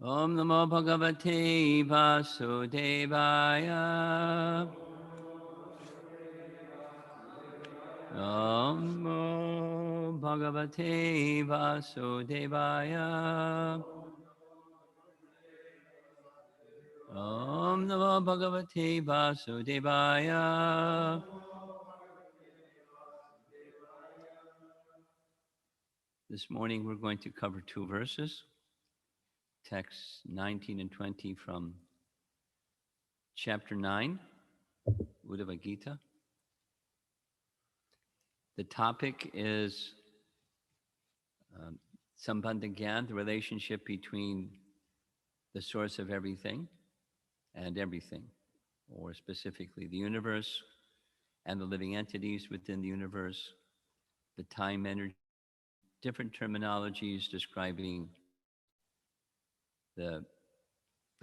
Om Namo Bhagavate Vasudevaya. Om Namo Bhagavate Vasudevaya. Om Namo Bhagavate Vasudevaya. This morning we're going to cover two verses, texts 19 and 20 from chapter 9, Uddhava Gita. The topic is Sambandha Gyan, the relationship between the source of everything and everything, or specifically the universe and the living entities within the universe, the time energy, different terminologies describing the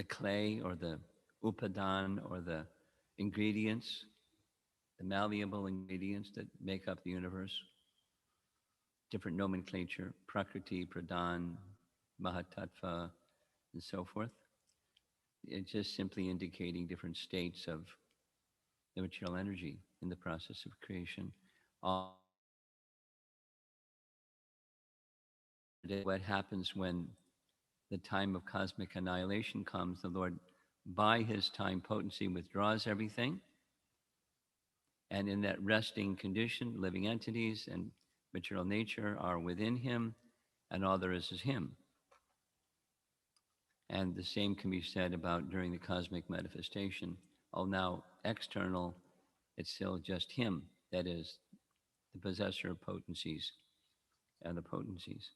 clay or the upadan or the ingredients, the malleable ingredients that make up the universe, different nomenclature, prakriti, pradhan, mahatattva, and so forth. It's just simply indicating different states of the material energy in the process of creation. What happens when the time of cosmic annihilation comes, the Lord, by his time potency, withdraws everything. And in that resting condition, living entities and material nature are within him, and all there is him. And the same can be said about during the cosmic manifestation. All now external, it's still just him, that is, the possessor of potencies and the potencies.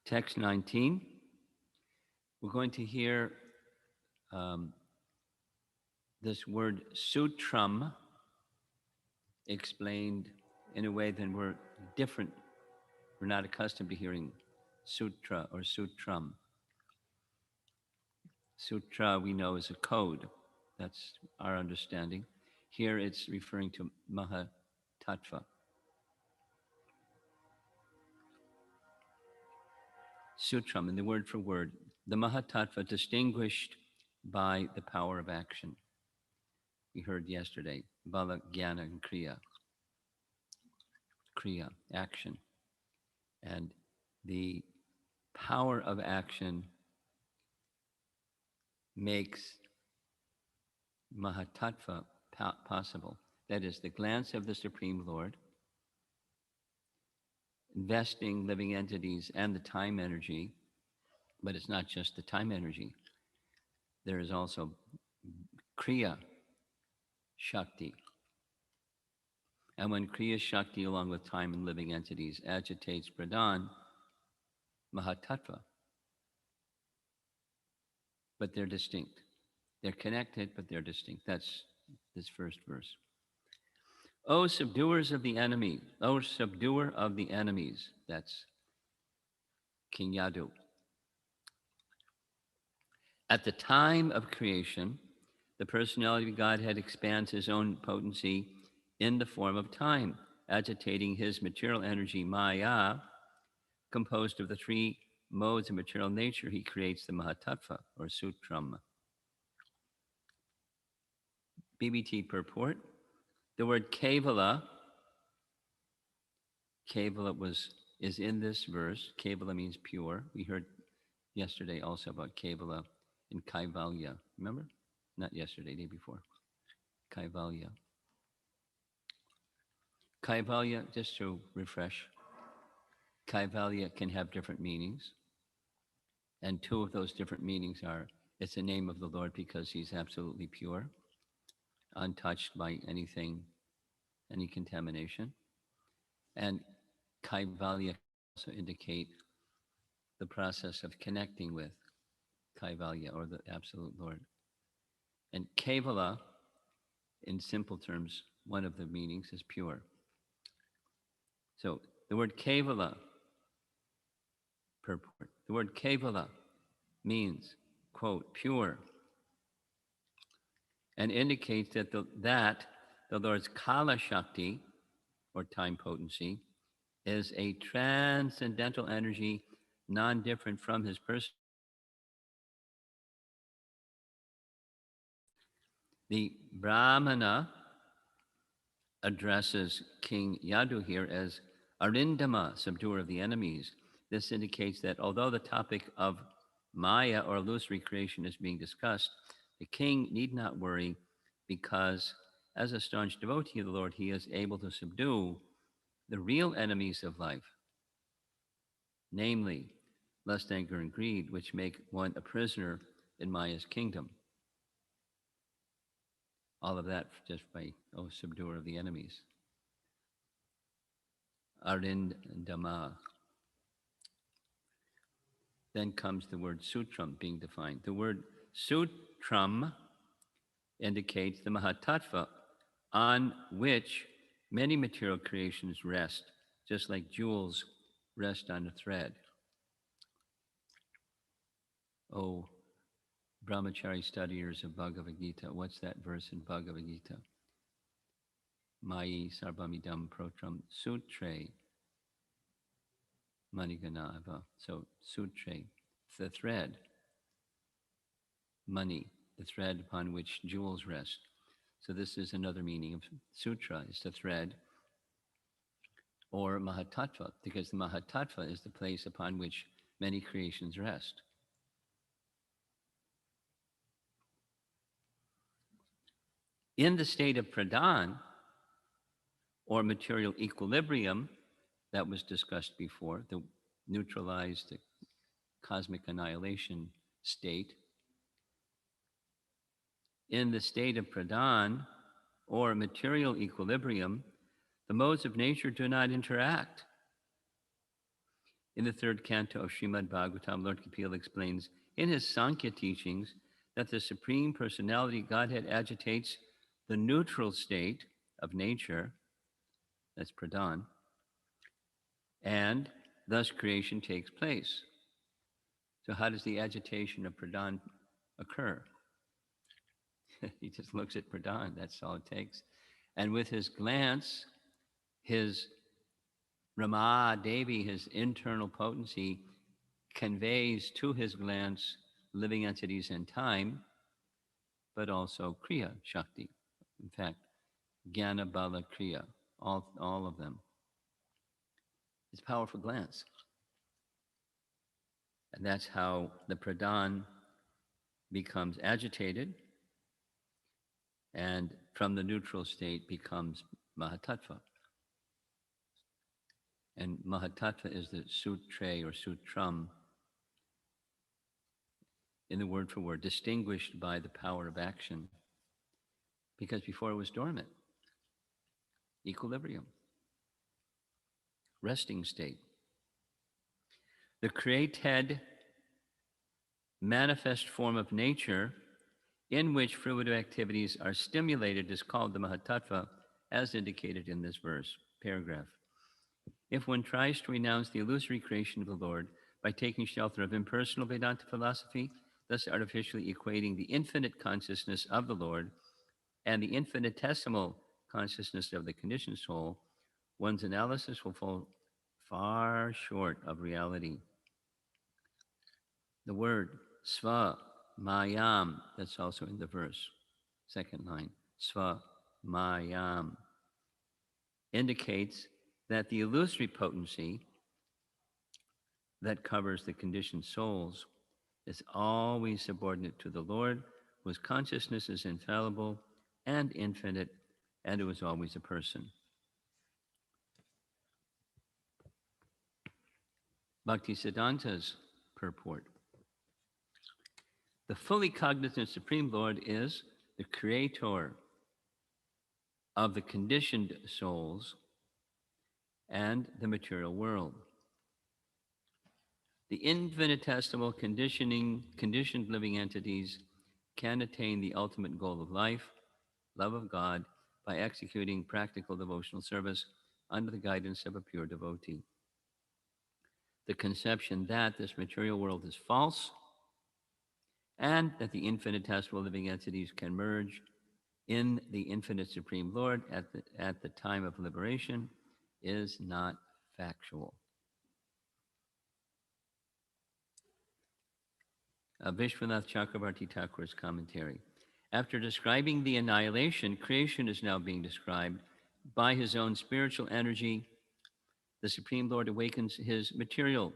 Text 19, we're going to hear this word sutram explained in a way that we're different. We're not accustomed to hearing sutra or sutram. Sutra we know is a code. That's our understanding. Here it's referring to mahatattva. Sutram, in the word for word, the mahatattva distinguished by the power of action. We heard yesterday, bala, jnana, and kriya. Kriya, action. And the power of action makes mahatattva possible. That is, the glance of the Supreme Lord, investing living entities and the time energy, but it's not just the time energy. There is also kriya shakti. And when kriya shakti, along with time and living entities, agitates pradhan, mahatattva. But they're distinct. They're connected, but they're distinct. That's this first verse. O subduers of the enemy, O subduer of the enemies. That's King Yadu. At the time of creation, the personality of Godhead expands his own potency in the form of time, agitating his material energy, maya, composed of the three modes of material nature. He creates the mahatattva, or sutram. BBT purport. The word kevala is in this verse. Kevala means pure. We heard yesterday also about kevala in kaivalya. Remember? Not yesterday, day before. Kaivalya. Kaivalya, just to refresh, Kaivalya can have different meanings. And two of those different meanings are, it's the name of the Lord because he's absolutely pure, untouched by anything, any contamination. And Kaivalya also indicate the process of connecting with Kaivalya, or the absolute Lord. And Kevala, in simple terms, one of the meanings is pure. So the word Kevala, purport. The word Kevala means, quote, pure, and indicates that the Lord's Kala Shakti, or time potency, is a transcendental energy non-different from his person. The Brahmana addresses King Yadu here as Arindama, subduer of the enemies. This indicates that although the topic of Maya or illusory creation is being discussed, the king need not worry because, as a staunch devotee of the Lord, he is able to subdue the real enemies of life, namely lust, anger, and greed, which make one a prisoner in Maya's kingdom. All of that just by, subduer of the enemies. Arindama. Then comes the word sutram being defined. The word sutram indicates the Mahatattva on which many material creations rest, just like jewels rest on a thread. Oh, brahmachari studiers of Bhagavad Gita, what's that verse in Bhagavad Gita? Mayi sarvamidam protram sutre maniganava. So sutre, the thread, money, the thread upon which jewels rest. So this is another meaning of sutra, is the thread, or Mahatattva, because the Mahatattva is the place upon which many creations rest. In the state of pradhan, or material equilibrium that was discussed before, the neutralized, the cosmic annihilation state, in the state of pradhan, or material equilibrium, the modes of nature do not interact. In the third canto of Srimad Bhagavatam, Lord Kapila explains in his Sankhya teachings that the Supreme Personality Godhead agitates the neutral state of nature, that's pradhan, and thus creation takes place. So how does the agitation of pradhan occur? He just looks at pradhan, that's all it takes. And with his glance, his Rama Devi, his internal potency, conveys to his glance living entities in time, but also Kriya Shakti. In fact, Jnana Bala Kriya, all of them. It's a powerful glance. And that's how the pradhan becomes agitated, and from the neutral state becomes Mahatattva. And Mahatattva is the sutre or sutram, in the word for word, distinguished by the power of action, because before it was dormant. Equilibrium, resting state. The created manifest form of nature in which fruitive activities are stimulated is called the Mahatattva, as indicated in this verse, paragraph. If one tries to renounce the illusory creation of the Lord by taking shelter of impersonal Vedanta philosophy, thus artificially equating the infinite consciousness of the Lord and the infinitesimal consciousness of the conditioned soul, one's analysis will fall far short of reality. The word sva mayam, that's also in the verse, second line, sva mayam, indicates that the illusory potency that covers the conditioned souls is always subordinate to the Lord, whose consciousness is infallible and infinite, and who is always a person. Bhaktisiddhanta's purport. The fully cognizant Supreme Lord is the creator of the conditioned souls and the material world. The infinitesimal conditioned living entities can attain the ultimate goal of life, love of God, by executing practical devotional service under the guidance of a pure devotee. The conception that this material world is false and that the infinitesimal living entities can merge in the infinite Supreme Lord at the time of liberation is not factual. Vishwanath Chakravarti Thakur's commentary. After describing the annihilation, creation is now being described. By his own spiritual energy, the Supreme Lord awakens his material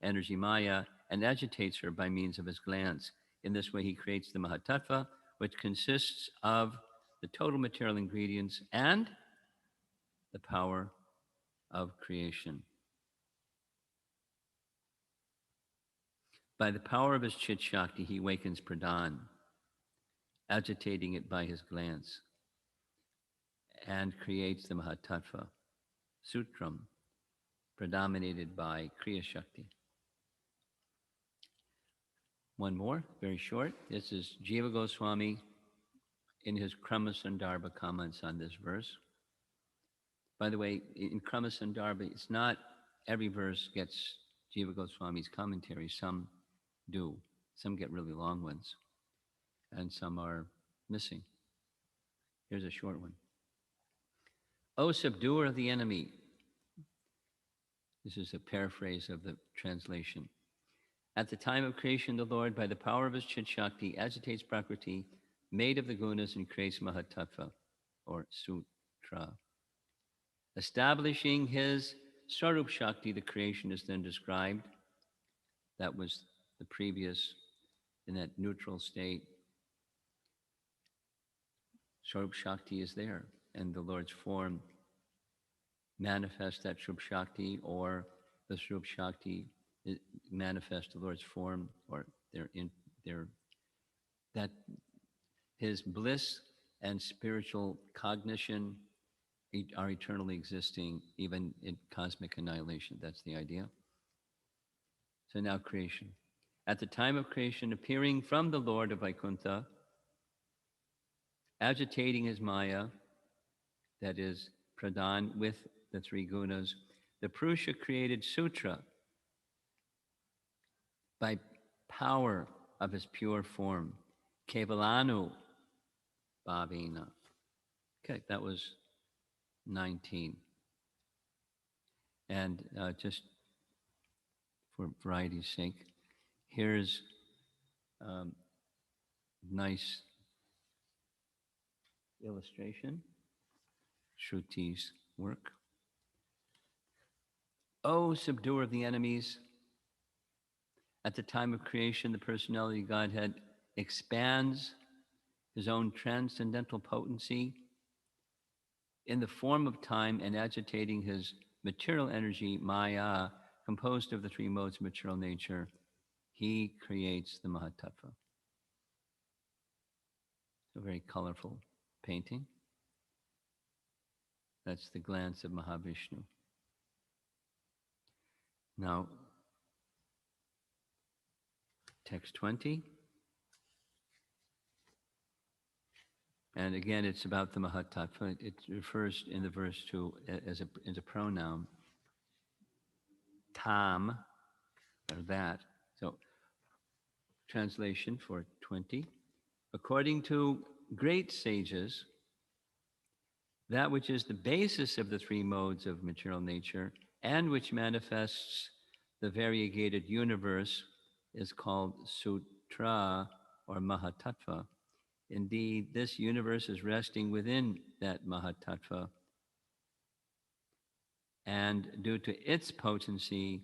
energy, Maya, and agitates her by means of his glance. In this way, he creates the Mahatattva, which consists of the total material ingredients and the power of creation. By the power of his Chit Shakti, he awakens Pradhan, agitating it by his glance, and creates the Mahatattva, Sutram, predominated by Kriya Shakti. One more, very short. This is Jiva Goswami in his Kramasandarbha comments on this verse. By the way, in Kramasandarbha, it's not every verse gets Jiva Goswami's commentary. Some do. Some get really long ones, and some are missing. Here's a short one. O subduer of the enemy. This is a paraphrase of the translation. At the time of creation, the Lord, by the power of his Chit Shakti, agitates Prakriti, made of the gunas, and creates Mahatattva, or Sutra. Establishing his Swarup Shakti, the creation is then described. That was the previous, in that neutral state. Swarup Shakti is there, and the Lord's form manifests that Swarup Shakti, or the Swarup Shakti manifest the Lord's form, or that his bliss and spiritual cognition are eternally existing, even in cosmic annihilation. That's the idea. So now creation. At the time of creation, appearing from the Lord of Vaikuntha, agitating his Maya, that is Pradhan, with the three gunas, the Purusha created Sutra by power of his pure form, Kevalanu Bhavina. Okay, that was 19. And just for variety's sake, here's nice illustration, Shruti's work. O subduer of the enemies, at the time of creation, the personality of Godhead expands his own transcendental potency in the form of time and agitating his material energy, Maya, composed of the three modes of material nature, he creates the Mahatattva. A very colorful painting. That's the glance of Mahavishnu. Now, text 20. And again, it's about the Mahatattva. It refers in the verse to as a pronoun. Tam, or that. So, translation for 20. According to great sages, that which is the basis of the three modes of material nature and which manifests the variegated universe is called Sutra or Mahatattva. Indeed, this universe is resting within that Mahatattva, and due to its potency,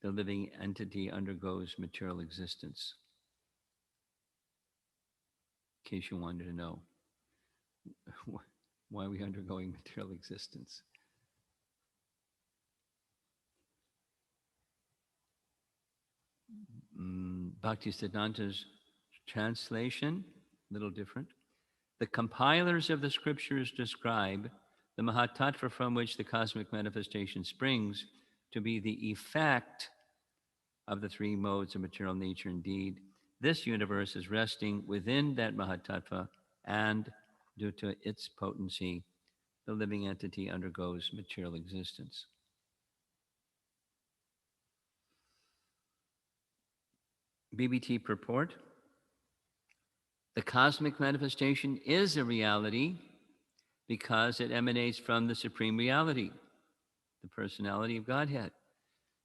the living entity undergoes material existence. In case you wanted to know, why are we undergoing material existence? Bhaktisiddhanta's translation, a little different. The compilers of the scriptures describe the Mahatattva from which the cosmic manifestation springs to be the effect of the three modes of material nature. Indeed, this universe is resting within that Mahatattva, and due to its potency, the living entity undergoes material existence. BBT purport. The cosmic manifestation is a reality because it emanates from the supreme reality, the personality of Godhead.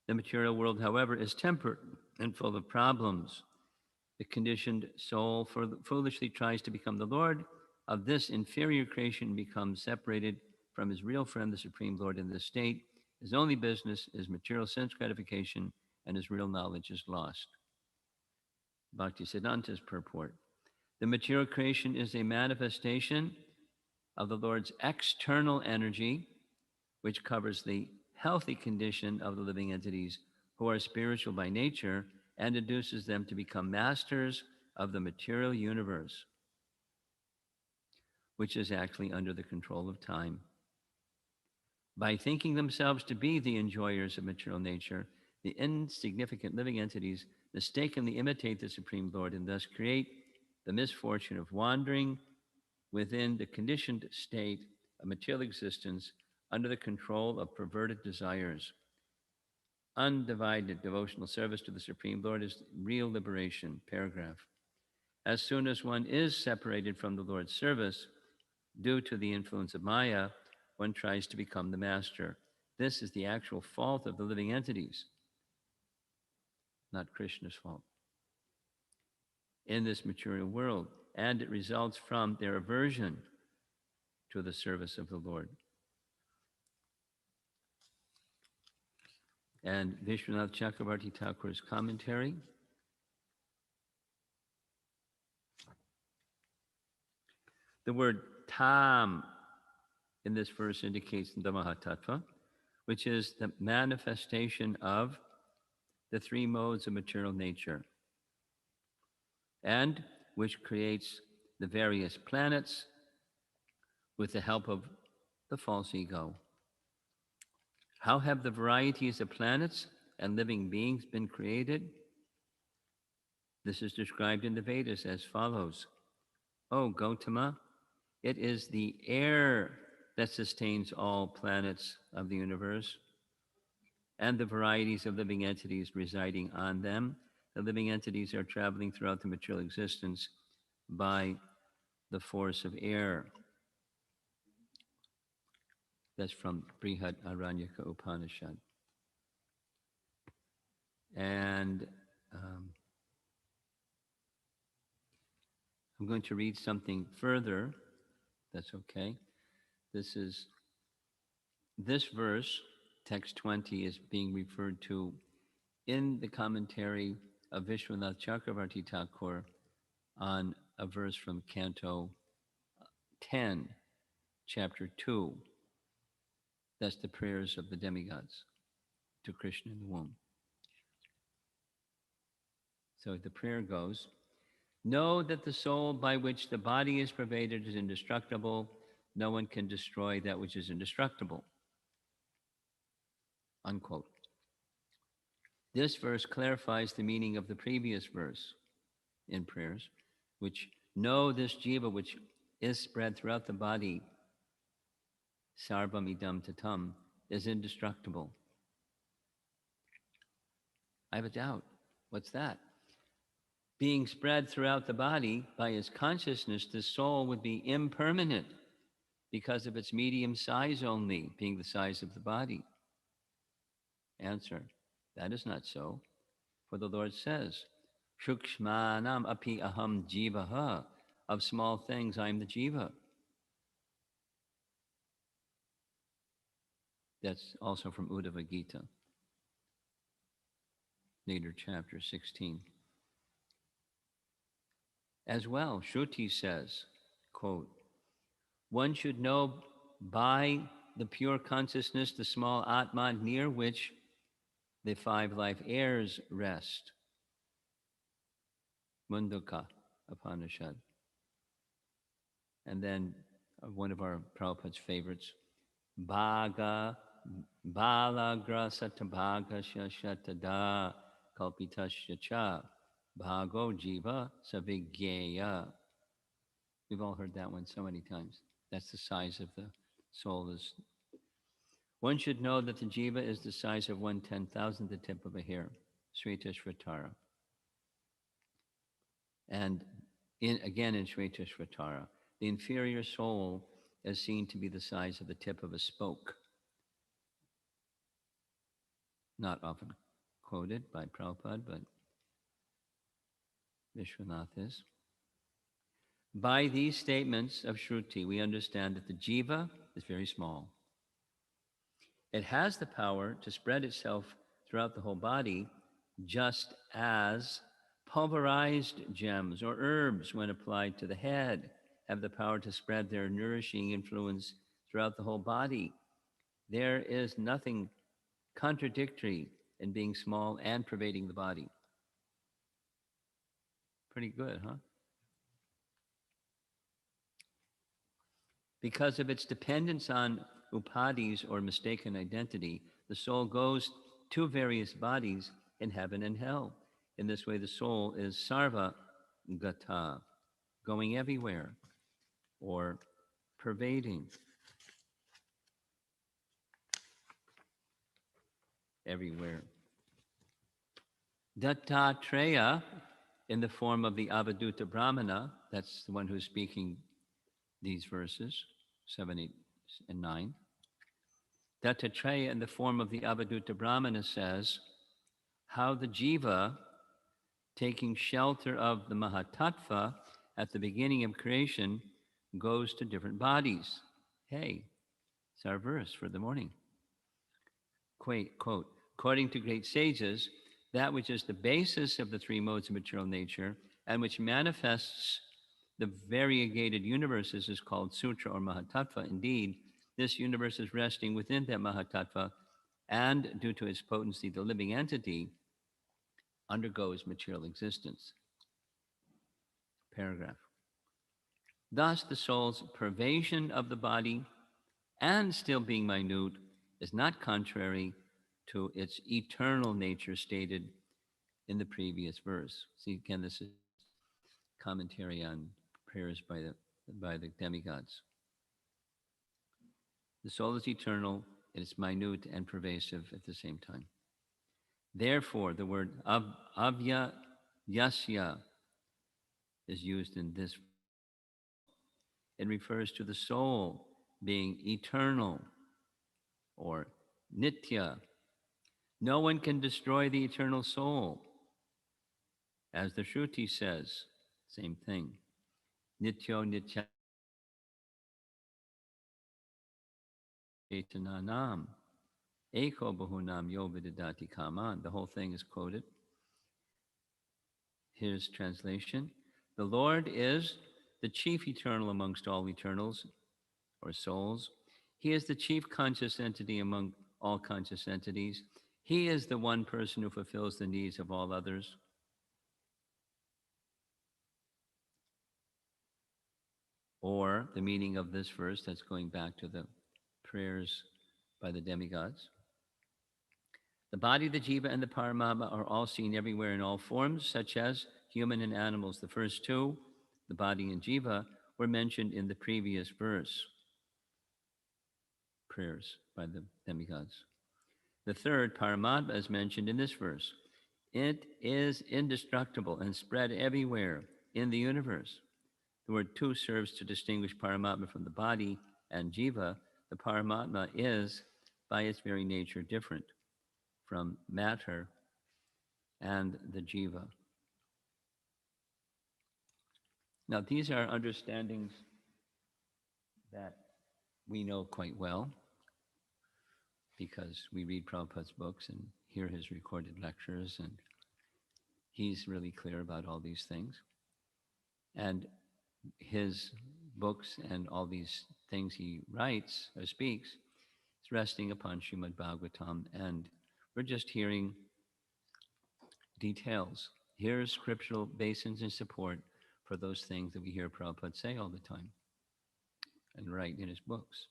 The material world, however, is tempered and full of problems. The conditioned soul foolishly tries to become the Lord of this inferior creation, becomes separated from his real friend, the Supreme Lord, in this state. His only business is material sense gratification, and his real knowledge is lost. Bhaktisiddhanta's purport. The material creation is a manifestation of the Lord's external energy, which covers the healthy condition of the living entities who are spiritual by nature and induces them to become masters of the material universe, which is actually under the control of time. By thinking themselves to be the enjoyers of material nature, the insignificant living entities mistakenly imitate the Supreme Lord and thus create the misfortune of wandering within the conditioned state of material existence under the control of perverted desires. Undivided devotional service to the Supreme Lord is real liberation. Paragraph. As soon as one is separated from the Lord's service, due to the influence of Maya, one tries to become the master. This is the actual fault of the living entities, not Krishna's fault, in this material world, and it results from their aversion to the service of the Lord. And Vishwanath Chakravarti Thakur's commentary. The word tam in this verse indicates the Mahatattva, which is the manifestation of the three modes of material nature, and which creates the various planets with the help of the false ego. How have the varieties of planets and living beings been created? This is described in the Vedas as follows. O Gautama, it is the air that sustains all planets of the universe and the varieties of living entities residing on them. The living entities are traveling throughout the material existence by the force of air. That's from Brihad Aranyaka Upanishad. And I'm going to read something further. That's okay. This verse, text 20, is being referred to in the commentary of Vishwanath Chakravarti Thakur on a verse from Canto 10, Chapter 2. That's the prayers of the demigods to Krishna in the womb. So the prayer goes, know that the soul by which the body is pervaded is indestructible. No one can destroy that which is indestructible. Unquote. This verse clarifies the meaning of the previous verse in prayers, which know this jiva which is spread throughout the body, sarvam idam tatam, is indestructible. I have a doubt. What's that? Being spread throughout the body by his consciousness, the soul would be impermanent because of its medium size only, being the size of the body. Answer, that is not so. For the Lord says, Shukshmanam api aham jivaha, of small things I am the jiva. That's also from Uddhava Gita, later chapter 16. As well, Shruti says, quote, one should know by the pure consciousness the small Atman near which the five life airs rest. Mundaka Upanishad. And then one of our Prabhupada's favorites, Bhaga, Balagra Satabhaga Shatada Kalpitasya Cha, Bhago Jiva Savigyeya. We've all heard that one so many times. That's the size of the soul. One should know that the jiva is the size of 1/10,000th the tip of a hair, Svetashvatara. And again in Svetashvatara, the inferior soul is seen to be the size of the tip of a spoke. Not often quoted by Prabhupada, but Vishwanath is. By these statements of Shruti, we understand that the jiva is very small. It has the power to spread itself throughout the whole body, just as pulverized gems or herbs, when applied to the head, have the power to spread their nourishing influence throughout the whole body. There is nothing contradictory in being small and pervading the body. Pretty good, huh? Because of its dependence on upadis or mistaken identity, the soul goes to various bodies in heaven and hell. In this way, the soul is sarva gata, going everywhere or pervading everywhere. Dattatreya, in the form of the Avadhuta Brahmana, that's the one who's speaking these verses, 7, 8, and 9. Dattatreya, in the form of the Avadhuta Brahmana, says how the jiva, taking shelter of the Mahatattva at the beginning of creation, goes to different bodies. Hey, it's our verse for the morning. Quote, according to great sages, that which is the basis of the three modes of material nature and which manifests the variegated universes is called Sutra or Mahatattva. Indeed, this universe is resting within that Mahatattva, and due to its potency, the living entity undergoes material existence. Paragraph. Thus, the soul's pervasion of the body and still being minute is not contrary to its eternal nature stated in the previous verse. See, again, this is commentary on prayers by the demigods. The soul is eternal, it is minute and pervasive at the same time. Therefore, the word avya yasya is used in this. It refers to the soul being eternal or nitya. No one can destroy the eternal soul. As the Shruti says, same thing. Nityo nitya etananam eko bahunam yo vidadati kaman. The whole thing is quoted. Here's translation. The Lord is the chief eternal amongst all eternals or souls. He is the chief conscious entity among all conscious entities. He is the one person who fulfills the needs of all others. Or the meaning of this verse, that's going back to the prayers by the demigods. The body, the jiva, and the paramatma are all seen everywhere in all forms, such as human and animals. The first two, the body and jiva, were mentioned in the previous verse, prayers by the demigods. The third, paramatma, is mentioned in this verse. It is indestructible and spread everywhere in the universe. The word tu serves to distinguish paramatma from the body and jiva. The paramatma is, by its very nature, different from matter and the jiva. Now, these are understandings that we know quite well because we read Prabhupada's books and hear his recorded lectures, and he's really clear about all these things. And his books and all these things he writes or speaks is resting upon Srimad Bhagavatam, and we're just hearing details. Here's scriptural basins and support for those things that we hear Prabhupada say all the time and write in his books.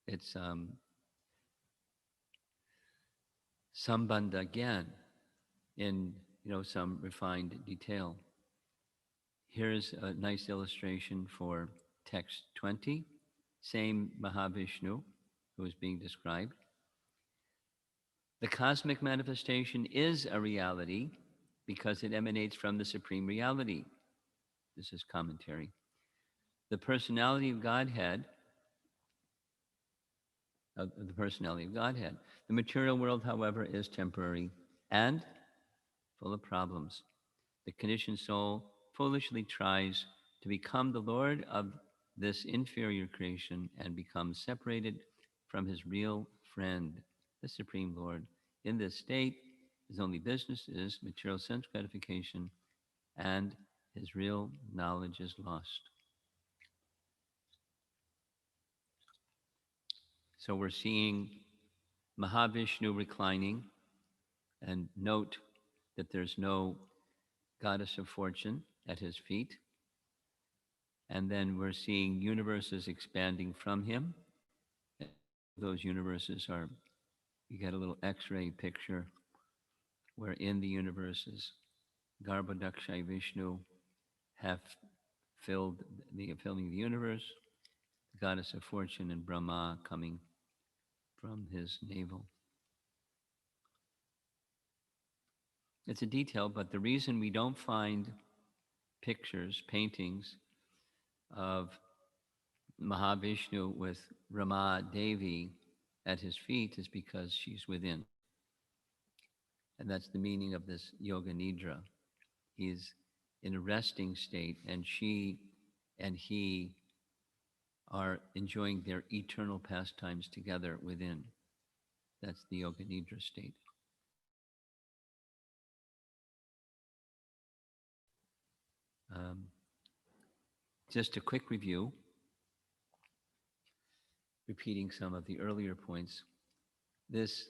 It's sambandha again in some refined detail. Here's a nice illustration for text 20, same Mahavishnu who is being described. The cosmic manifestation is a reality because it emanates from the supreme reality. This is commentary. The personality of Godhead, the personality of Godhead. The material world, however, is temporary and full of problems. The conditioned soul foolishly tries to become the Lord of this inferior creation and becomes separated from his real friend, the Supreme Lord. In this state, his only business is material sense gratification, and his real knowledge is lost. So we're seeing Mahavishnu reclining, and note that there's no goddess of fortune at his feet. And then we're seeing universes expanding from him. Those universes are, you get a little X-ray picture where in the universes, Garbhodakshai Vishnu have filling the universe, the goddess of fortune and Brahma coming from his navel. It's a detail, but the reason we don't find pictures, paintings of Mahavishnu with Rama Devi at his feet is because she's within. And that's the meaning of this yoga nidra. He's in a resting state, and she and he are enjoying their eternal pastimes together within. That's the yoga nidra state. Um, just a quick review, repeating some of the earlier points. This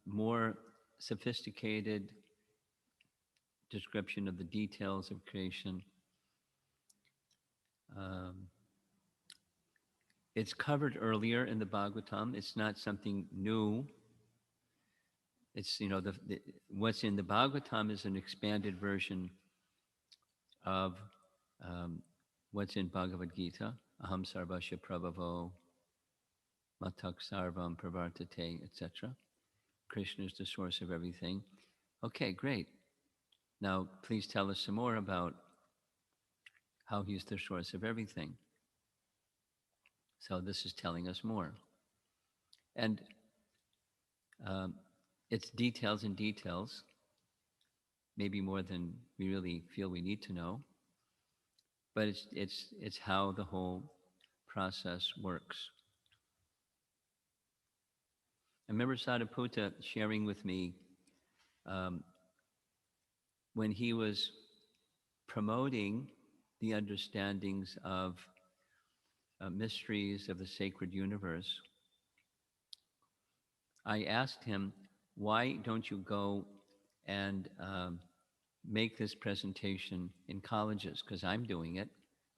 more sophisticated description of the details of creation. Um, it's covered earlier in the Bhagavatam. It's not something new. It's, what's in the Bhagavatam is an expanded version of what's in Bhagavad Gita. Aham sarvasya prabhavo, matak sarvam pravartate, etc. Krishna is the source of everything. Okay, great. Now, please tell us some more about how he's the source of everything. So this is telling us more. And it's details and details, maybe more than we really feel we need to know. But it's how the whole process works. I remember Sadhaputta sharing with me when he was promoting the understandings of mysteries of the sacred universe. I asked him, why don't you go and make this presentation in colleges? Because I'm doing it.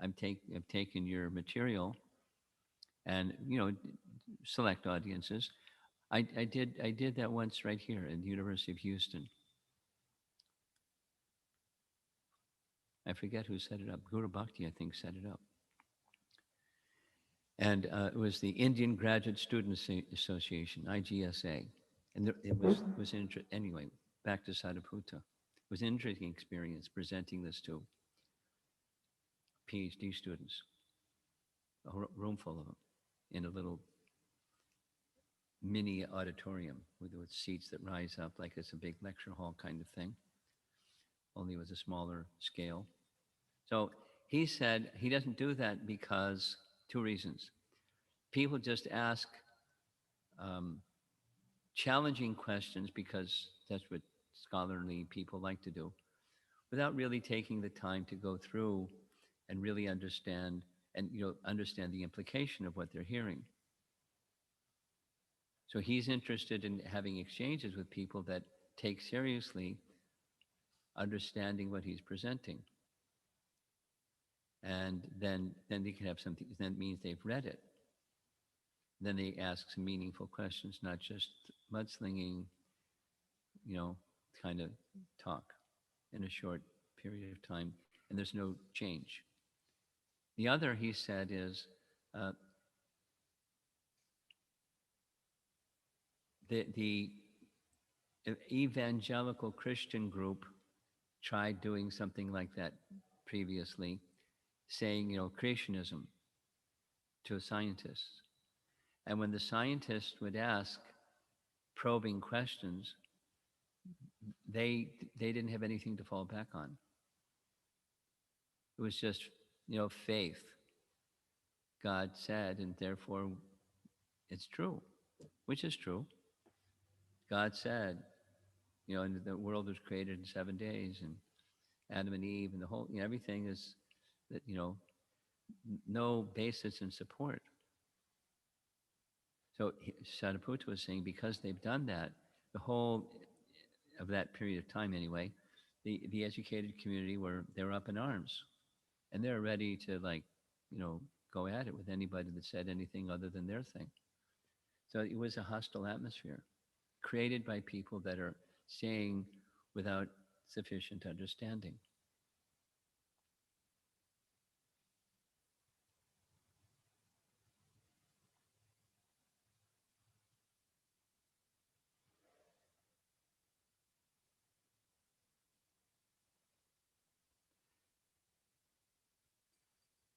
I've taken your material and, select audiences. I did that once right here at the University of Houston. I forget who set it up. Guru Bhakti, I think, set it up. And it was the Indian Graduate Students Association, IGSA. And it was anyway, back to Sadhaputta. It was an interesting experience presenting this to PhD students, a room full of them, in a little mini auditorium with seats that rise up like it's a big lecture hall kind of thing, only with a smaller scale. So he said he doesn't do that because two reasons. People just ask challenging questions because that's what scholarly people like to do, without really taking the time to go through and really understand understand the implication of what they're hearing. So he's interested in having exchanges with people that take seriously understanding what he's presenting. And then they can have something, that means they've read it. Then they ask some meaningful questions, not just mudslinging, kind of talk in a short period of time, and there's no change. The other, he said, is the evangelical Christian group tried doing something like that previously, saying, creationism to scientists. And when the scientists would ask probing questions, they didn't have anything to fall back on. It was just, faith. God said, and therefore it's true, which is true. God said, and the world was created in 7 days, and Adam and Eve, and the whole, everything is that, no basis in support. So Shadaputa was saying because they've done that, the whole of that period of time anyway, the educated community they were up in arms, and they're ready to go at it with anybody that said anything other than their thing. So it was a hostile atmosphere created by people that are saying without sufficient understanding.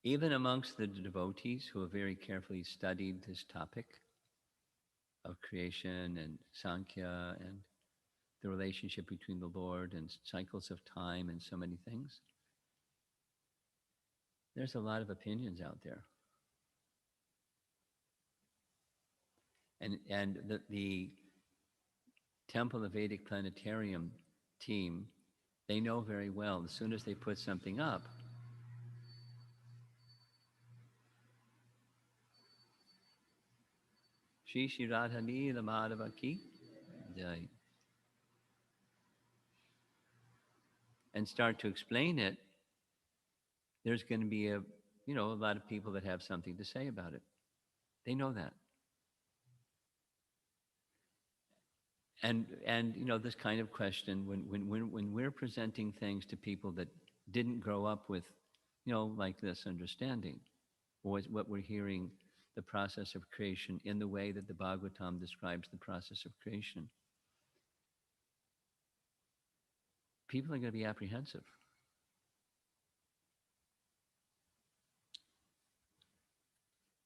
Even amongst the devotees who have very carefully studied this topic of creation and Sankhya and the relationship between the Lord and cycles of time and so many things, there's a lot of opinions out there. And the Temple of Vedic Planetarium team, they know very well, as soon as they put something up, Shri Shri Radha Neela Madhava Ki Jai, and start to explain it, there's going to be a lot of people that have something to say about it. They know that. And this kind of question, when we're presenting things to people that didn't grow up with like this understanding, or what we're hearing, the process of creation in the way that the Bhagavatam describes the process of creation, people are going to be apprehensive.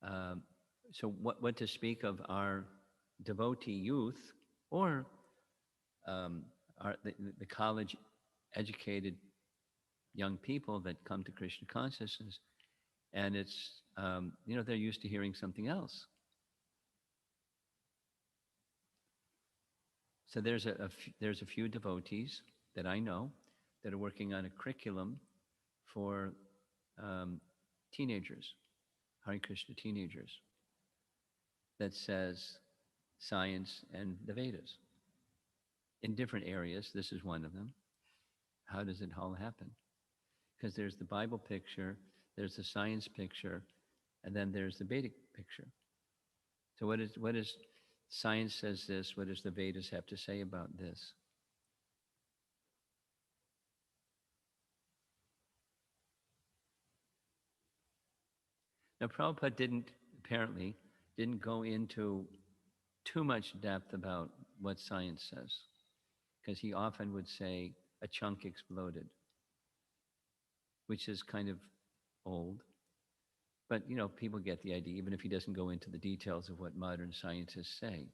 Um, so what to speak of our devotee youth, or the college educated young people that come to Krishna consciousness, and it's they're used to hearing something else. So there's a few devotees that I know that are working on a curriculum for teenagers, Hare Krishna teenagers, that says science and the Vedas in different areas. This is one of them. How does it all happen? Because there's the Bible picture, there's the science picture, and then there's the Vedic picture. So what is science says this? What does the Vedas have to say about this? Now, Prabhupada apparently didn't go into too much depth about what science says, because he often would say a chunk exploded, which is kind of old. But people get the idea, even if he doesn't go into the details of what modern scientists say.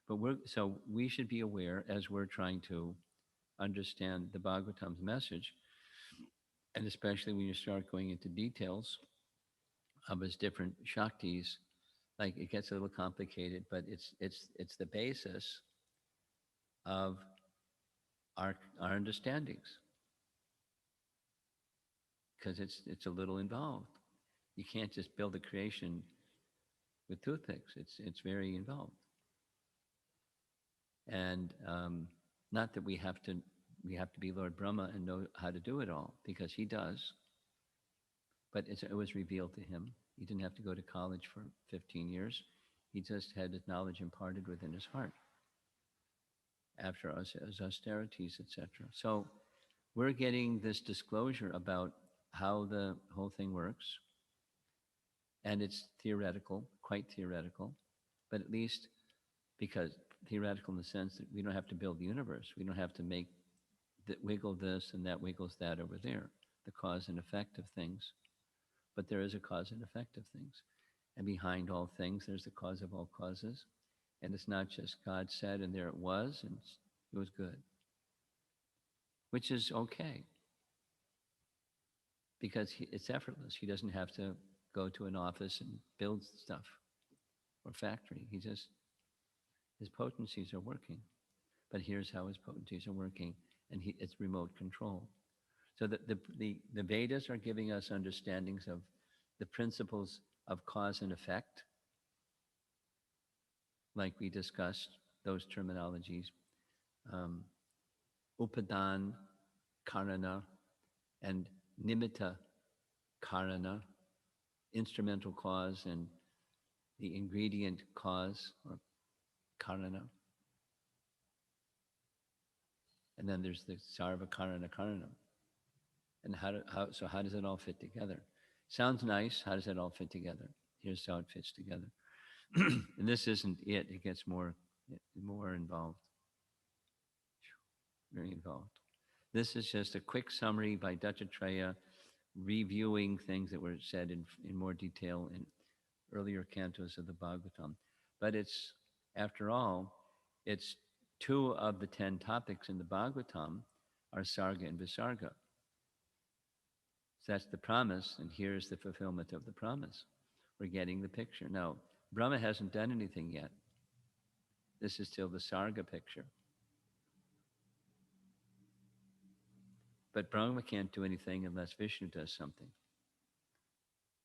But we should be aware, as we're trying to understand the Bhagavatam's message, and especially when you start going into details of his different shaktis, like it gets a little complicated, but it's the basis of our understandings, because it's a little involved. You can't just build a creation with toothpicks. It's very involved, and not that we have to be Lord Brahma and know how to do it all, because he does. But it was revealed to him. He didn't have to go to college for 15 years. He just had his knowledge imparted within his heart after his austerities, etc. So we're getting this disclosure about how the whole thing works. And it's theoretical, quite theoretical, but at least because theoretical in the sense that we don't have to build the universe. We don't have to make wiggle this and that wiggles that over there, the cause and effect of things. But there is a cause and effect of things. And behind all things, there's the cause of all causes. And it's not just God said, and there it was, and it was good. which is okay because it's effortless. He doesn't have to go to an office and build stuff or factory. His potencies are working. But here's how his potencies are working, and it's remote control. So the Vedas are giving us understandings of the principles of cause and effect, like we discussed, those terminologies, um, upadan, karana, and nimitta karana, instrumental cause and the ingredient cause, or karana. And then there's the sarva karana karanam. And how does it all fit together? Sounds nice. How does it all fit together? Here's how it fits together. And this isn't it. It gets more involved, very involved. This is just a quick summary by Dattatreya, reviewing things that were said in more detail in earlier cantos of the Bhagavatam. But it's, after all, it's 2 of the 10 topics in the Bhagavatam are Sarga and Visarga. So that's the promise, and here's the fulfillment of the promise. We're getting the picture. Now, Brahma hasn't done anything yet. This is still the Sarga picture. But Brahma can't do anything unless Vishnu does something.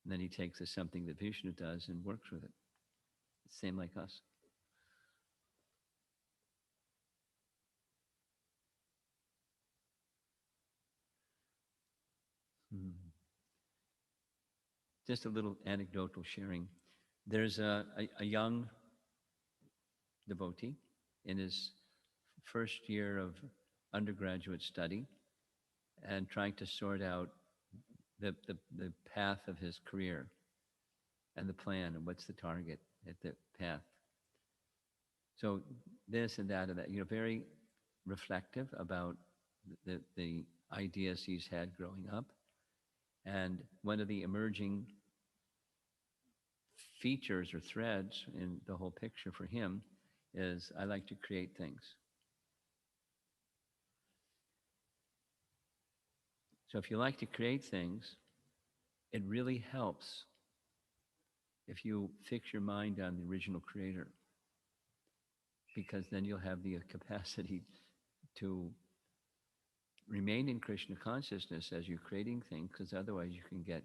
And then he takes the something that Vishnu does and works with it. It's the same like us. Just a little anecdotal sharing. There's a young devotee in his first year of undergraduate study and trying to sort out the path of his career and the plan and what's the target at the path. So this and that, very reflective about the ideas he's had growing up. And one of the emerging features or threads in the whole picture for him is, I like to create things. So if you like to create things, it really helps if you fix your mind on the original creator, because then you'll have the capacity to remain in Krishna consciousness as you're creating things, because otherwise you can get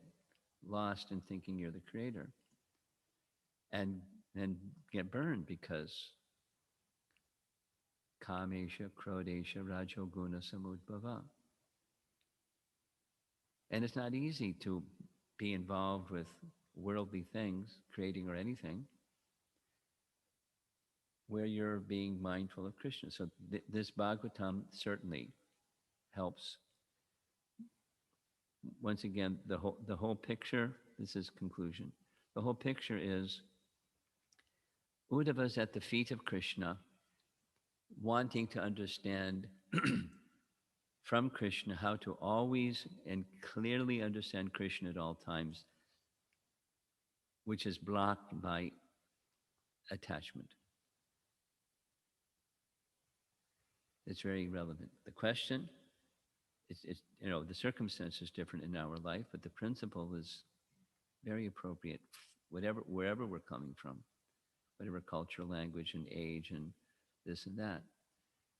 lost in thinking you're the creator and then get burned, because kamesha, krodesha, rajoguna samudbhava. And it's not easy to be involved with worldly things, creating or anything, where you're being mindful of Krishna. So this Bhagavatam certainly helps. Once again, the whole picture, this is conclusion. The whole picture is Uddhava's at the feet of Krishna, wanting to understand from Krishna how to always and clearly understand Krishna at all times, which is blocked by attachment. It's very relevant. The question, it's the circumstance is different in our life, but the principle is very appropriate, wherever we're coming from, whatever culture, language, and age, and this and that.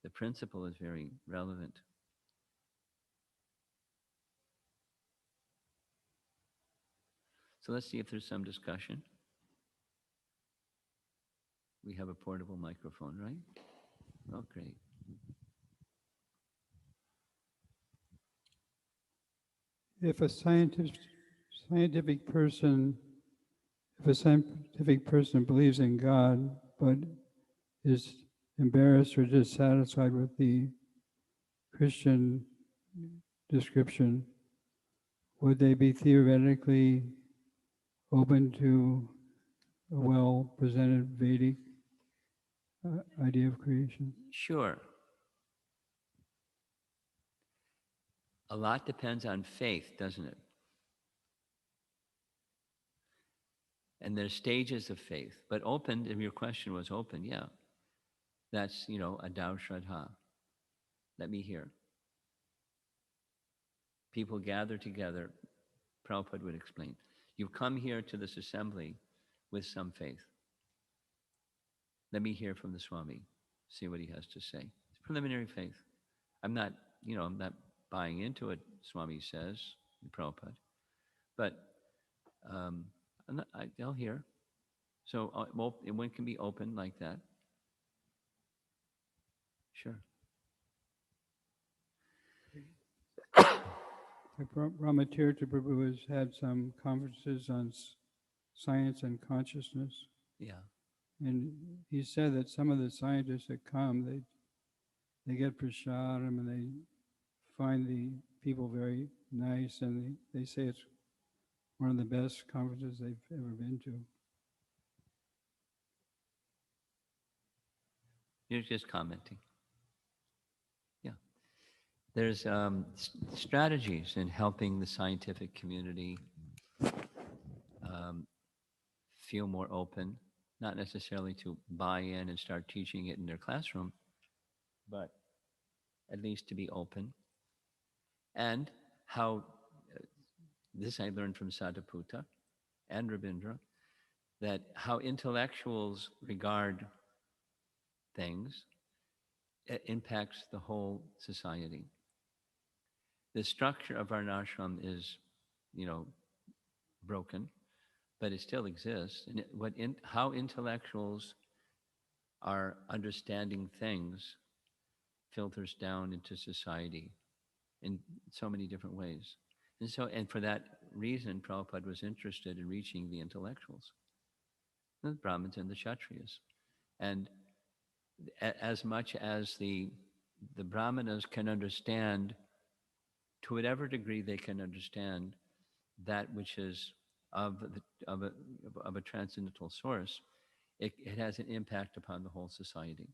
The principle is very relevant. So let's see if there's some discussion. We have a portable microphone, right? Oh, great. If a scientific person believes in God but is embarrassed or dissatisfied with the Christian description, would they be theoretically open to a well-presented Vedic idea of creation? Sure. A lot depends on faith, doesn't it? And there's stages of faith, but open, if your question was open, yeah. That's, Adav Shraddha. Let me hear. People gather together. Prabhupada would explain. You've come here to this assembly with some faith. Let me hear from the Swami, see what he has to say. It's preliminary faith. I'm not buying into what Swami says, Prabhupada, but they'll hear. So one can be open like that. Sure. Brahmatirtha Prabhu has had some conferences on science and consciousness. Yeah. And he said that some of the scientists that come, they get prasadam and they find the people very nice, and they say it's one of the best conferences they've ever been to. You're just commenting. Yeah. There's strategies in helping the scientific community feel more open, not necessarily to buy in and start teaching it in their classroom, but at least to be open. And how, this I learned from Sadaputa and Rabindra, that how intellectuals regard things, it impacts the whole society. The structure of our ashram is, broken, but it still exists. And how intellectuals are understanding things filters down into society in so many different ways. And for that reason, Prabhupada was interested in reaching the intellectuals, the Brahmins and the Kshatriyas. And as much as the Brahmanas can understand, to whatever degree they can understand that which is of a transcendental source, it has an impact upon the whole society.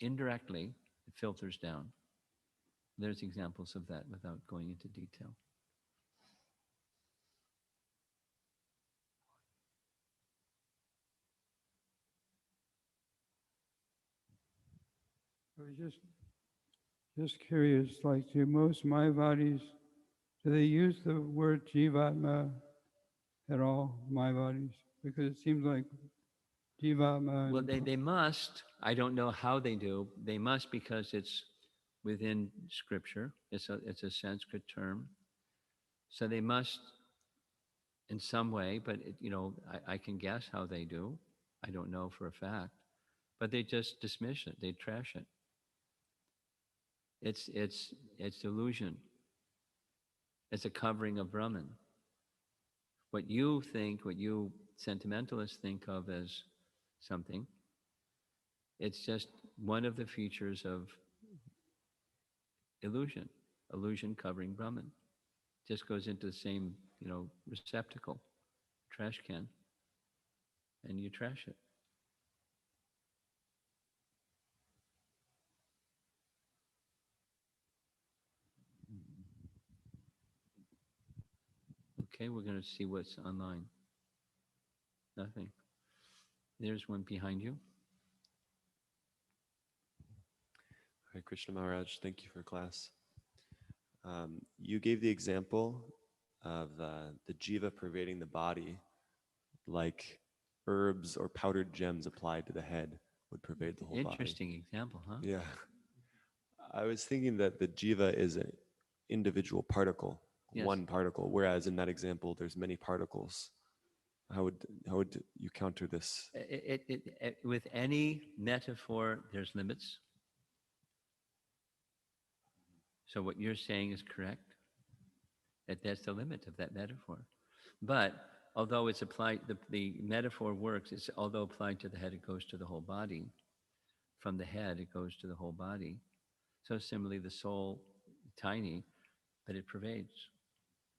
Indirectly, it filters down. There's examples of that without going into detail. I was just curious, like, do most Mayavadis, do they use the word Jivatma at all, Mayavadis? Because it seems like Jivatma... Well, they must. I don't know how they do. They must, because it's within Scripture. It's a Sanskrit term. So they must in some way, but I can guess how they do. I don't know for a fact. But they just dismiss it. They trash it. It's illusion. It's a covering of Brahman. What you sentimentalists think of as something, it's just one of the features of illusion covering Brahman. Just goes into the same, receptacle, trash can, and you trash it. Okay, we're going to see what's online. Nothing. There's one behind you. Hare Krishna Maharaj, thank you for class. You gave the example of the jiva pervading the body, like herbs or powdered gems applied to the head would pervade the whole body. Interesting example, huh? Yeah. I was thinking that the jiva is an individual particle, Yes. one particle, whereas in that example there's many particles. How would you counter this? With any metaphor, there's limits. So what you're saying is correct. That's the limit of that metaphor. But although it's applied, the metaphor works. Although applied to the head, it goes to the whole body. From the head, it goes to the whole body. So similarly, the soul, tiny, but it pervades.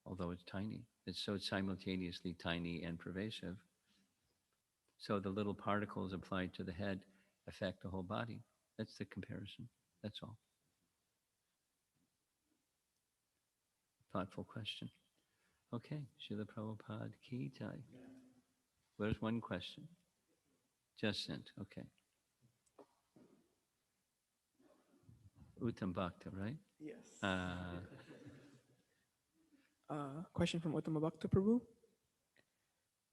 Although it's tiny, it's simultaneously tiny and pervasive. So the little particles applied to the head affect the whole body. That's the comparison. That's all. Thoughtful question. Okay, Srila Prabhupada Ki Jai. Where's one question? Just sent, okay. Uttam Bhakta, right? Yes. Uh, Question from Uttama Bhakta Prabhu.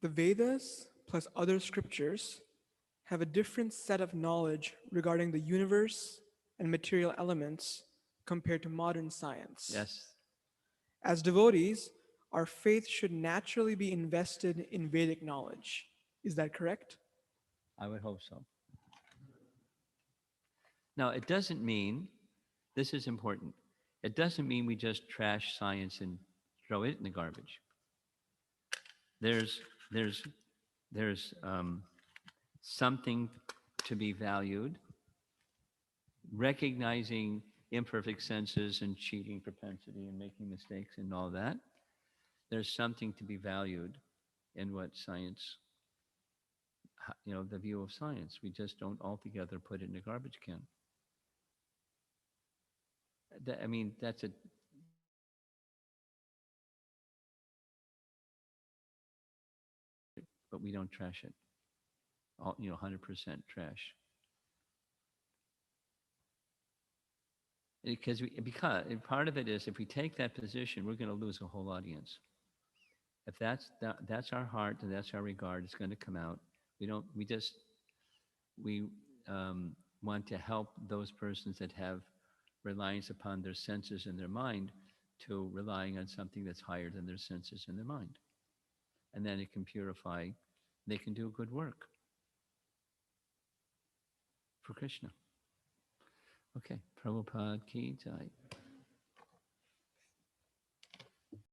The Vedas plus other scriptures have a different set of knowledge regarding the universe and material elements compared to modern science. yes, As devotees, our faith should naturally be invested in Vedic knowledge. Is that correct? I would hope so. Now, it doesn't mean, this is important, it doesn't mean we just trash science and throw it in the garbage. There's, there's, there's something to be valued, recognizing imperfect senses and cheating propensity and making mistakes and all that. There's something to be valued in what science, the view of science. We just don't altogether put it in a garbage can. I mean, that's a, but we don't trash it. 100% trash. Because part of it is, if we take that position, we're going to lose a whole audience. If that's our heart and that's our regard, it's going to come out. We want to help those persons that have reliance upon their senses and their mind to relying on something that's higher than their senses and their mind. And then it can purify, they can do good work for Krishna. Okay, Prabhupada ki jai.